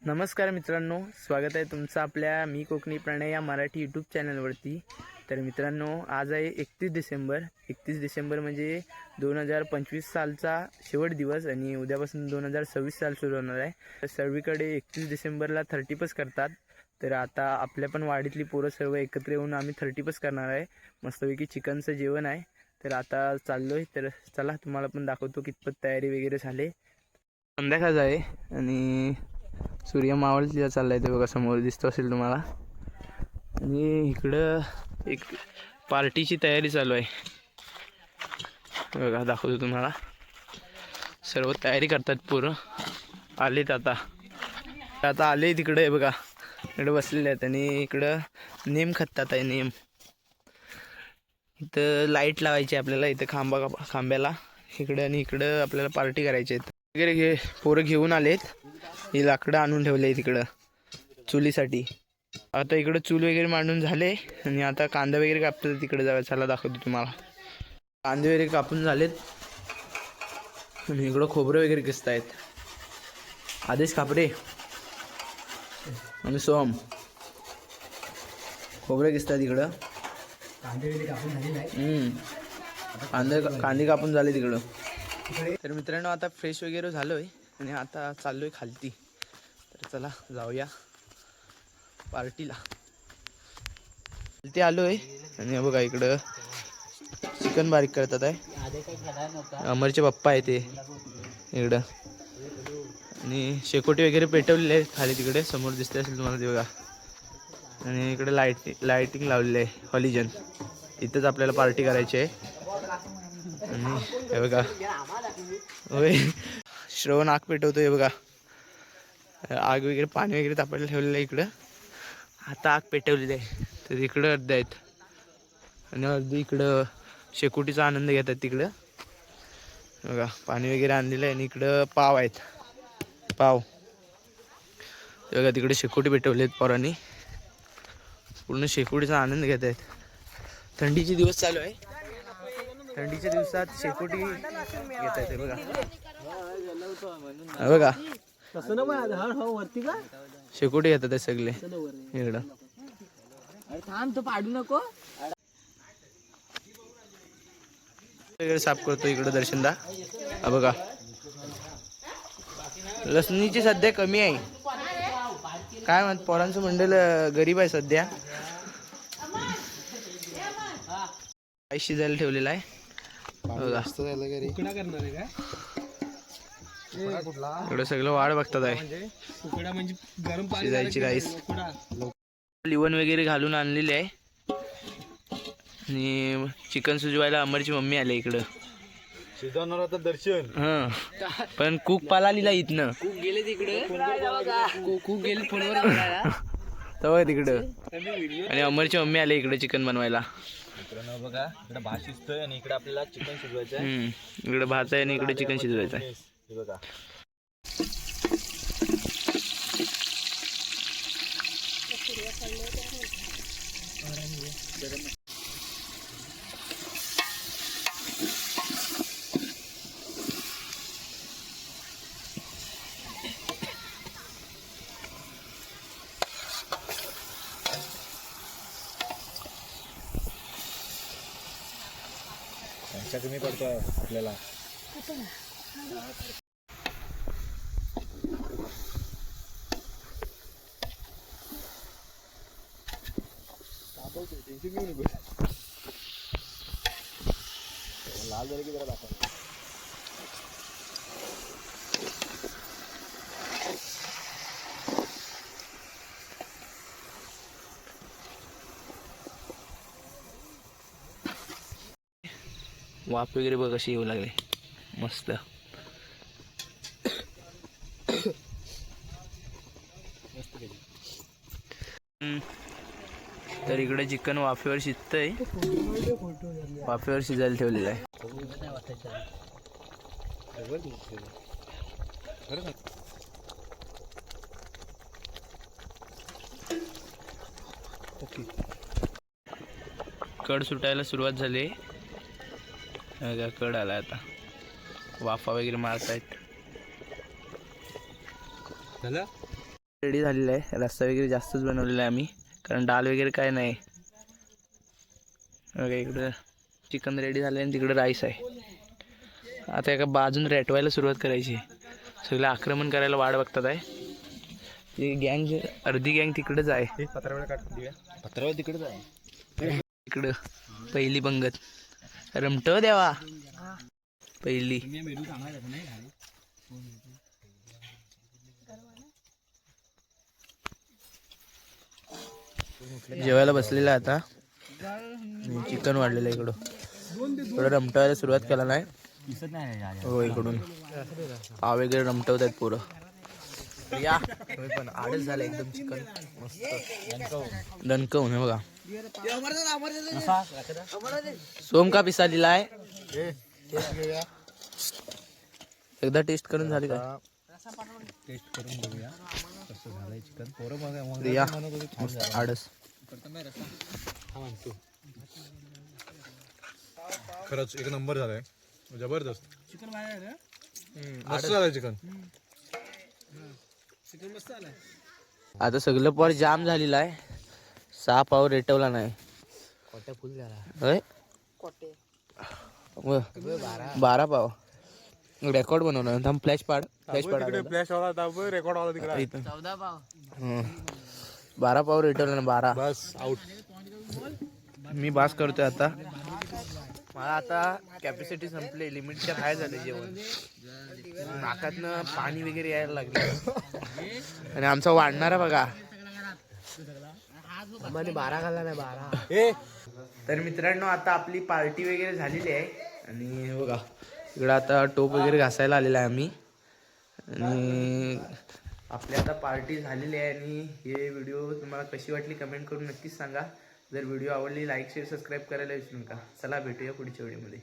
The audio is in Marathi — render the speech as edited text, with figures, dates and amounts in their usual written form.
नमस्कार मित्रांनो, स्वागत आहे तुमचं आपल्या मी कोकणी प्रणय या मराठी यूट्यूब चॅनलवरती। तर मित्रांनो, आज आहे 31 डिसेंबर म्हणजे 2025 सालचा शेवट दिवस आणि उद्यापासून 2026 साल सुरू होणार आहे। तर सर्वीकडे 31 डिसेंबरला 30+ करतात। तर आता आपल्या पण वाडीतली पोरं सर्व एकत्र येऊन आम्ही 30+ करणार आहे। मस्तपैकी चिकनचं जेवण आहे। तर आता चाललोय, तर चला तुम्हाला पण दाखवतो कितपत तयारी वगैरे झाले। संध्याकाळ आहे आणि सूर्य मावळतीला चाललाय, ते बघा समोर दिसतो असेल तुम्हाला। आणि इकडं एक पार्टीची तयारी चालू आहे बघा, दाखवतो तुम्हाला। सर्व तयारी करतात, पोरं आलेत आता आले तिकडे बघा, इकडे बसलेले आहेत आणि इकडं नेम खतात आहे। नेम इथं लाईट लावायची आपल्याला, इथं खांब्याला इकडं, आणि इकडं आपल्याला पार्टी करायची आहे वगैरे। पोरं घेऊन आलेत, ही लाकडं आणून ठेवले तिकडं चुलीसाठी। आता इकडं चूल वगैरे मांडून झाले आणि आता कांदा वगैरे कापतात तिकडे जाऊया, चला दाखवतो तुम्हाला। कांदे वगैरे कापून झालेत आणि इकडं खोबरं वगैरे किसत आहेत। आदेश खापरे आणि सोम खोबरं किसतात इकडं। कांदे वगैरे कापून झाले नाही, कांदे कापून झाले तिकडं। तर मित्रांनो, आता फ्रेश वगैरे झालोय आणि आता चाललोय खालती। तर चला जाऊया पार्टीला। खालती आलोय आणि बघा इकडं चिकन बारीक करतात आहे। अमरचे पप्पा आहे ते इकडं, आणि शेकोटी वगैरे पेटवलेले आहे खाली तिकडे, समोर दिसते असेल तुम्हाला ते बघा। आणि इकडे लाईटिंग लावलेली आहे हॉलिजन, इथंच आपल्याला पार्टी करायची आहे। आणि हे बघा, होय श्रवण आग पेटवतोय बघा। आग वगैरे पाणी वगैरे तापायला ठेवलेलं आहे इकडं, आता आग पेटवलेली आहे। तर इकडं अर्धे आहेत आणि अर्धी इकडं शेकोटीचा आनंद घेतात तिकडं बघा। पाणी वगैरे आणलेलं आहे आणि इकडं पाव आहेत, पाव बघा तिकडे शेकोटी पेटवले आहेत पोरांनी, पूर्ण शेकोटीचा आनंद घेत आहेत। थंडीचे दिवस चालू आहे, थंडीच्या दिवसात शेकोटी घेत आहेत बघा। बघा शेकोटी घेतात सगळे इकडं। थांब, तो पाडू नको। वगैरे साफ करतो इकडं दर्शनदा। बघा लसणीची सध्या कमी आहे, काय म्हणत पोरांचं मंडळ गरीब आहे सध्या। काय शिजायला ठेवलेला आहे बघा, इकडं सगळं वाढ बघतात आहे, शिजायची राईस लिवण वगैरे घालून आणलेली आहे। आणि चिकन शिजवायला अमरची मम्मी आले इकडं, शिजवणार आता दर्शन। पण कुक पाला इथनं गेले तिकडे, कुक गेले फोनवर तव तिकडं, आणि अमरची मम्मी आले इकडे चिकन बनवायला। मित्रांनो बघा, इकडे भात शिजतोय आणि इकडे आपल्याला चिकन शिजवायचं आहे। इकडे भात आहे आणि इकडे चिकन शिजवायचं आहे। हे बघा कमी पडतोय आपल्याला। लाल झाले की जरा दाखवा। वाफ वगैरे बघ कशी येऊ लागले, मस्त। तर इकडे चिकन वाफेवर शिजतंय, वाफेवर शिजायला ठेवलेलं आहे। कड सुटायला सुरुवात झाली, कड आला आता, वाफा वगैरे मारतायत। झालं रेडी झालेला आहे. रस्सा वगैरे जास्तच बनवलेला आहे आम्ही, कारण डाळ वगैरे काय नाही. बघा इकडं चिकन रेडी झालं आणि तिकडं राईस आहे. आता एका बाजून रेटवायला सुरुवात करायची. सगळं आक्रमण करायला वाट बघतात आहे. ती गँग अर्धी गँग तिकडंच आहे. पत्रावळ तिकडेच आहे. इकडं पहिली पंगत रमटव देवा पहिली. जेवायला बसलेलं आहे आता. चिकन वाढलेलं आहे इकडं रमटायला सुरुवात केला नाही. हो इकडून पाव वगैरे रमटवत आहेत पोरं. या तुम्ही पण आडच झालं एकदम चिकन मस्त दणकवून बघा. सोम का पिसा दिलाय. एकदा टेस्ट करून झाली का? टेस्ट करून बघूया कसं झालंय चिकन. पोरं रिया आडस खरंच एक नंबर झालाय. जबरदस्त चिकन. मस्त झालंय चिकन. आता सगळं पोर जाम झालेलं आहे. 6 पाव रेटवला नाही. फुल झाला. होय 12 पाव रेकॉर्ड बनवला. थांब फ्लॅश पाड. फ्लॅश वाला रेकॉर्ड वाला तिकडे. 14 पाव. 12 पाव रेटवला ना. 12 बस आउट. मी बास करतोय आता. मला आता कॅपॅसिटी संपली. लिमिटच्या बाहेर झाले जेवण. नाकातनं पाणी वगैरे यायला लागले. आणि आमचा वाढणारा बघा 12 घाला नाही 12. तर मित्रांनो आता आपली पार्टी वगैरे झालेली आहे. आणि हे बघा इकडं आता टोप वगैरे घासायला आलेला आहे आम्ही. आणि आपली आता पार्टी झालेली आहे. आणि हे व्हिडिओ तुम्हाला कशी वाटली कमेंट करून नक्कीच सांगा. जर व्हिडिओ आवडली लाईक शेअर सबस्क्राईब करायला विसरू नका. चला भेटूया पुढच्या व्हिडिओमध्ये.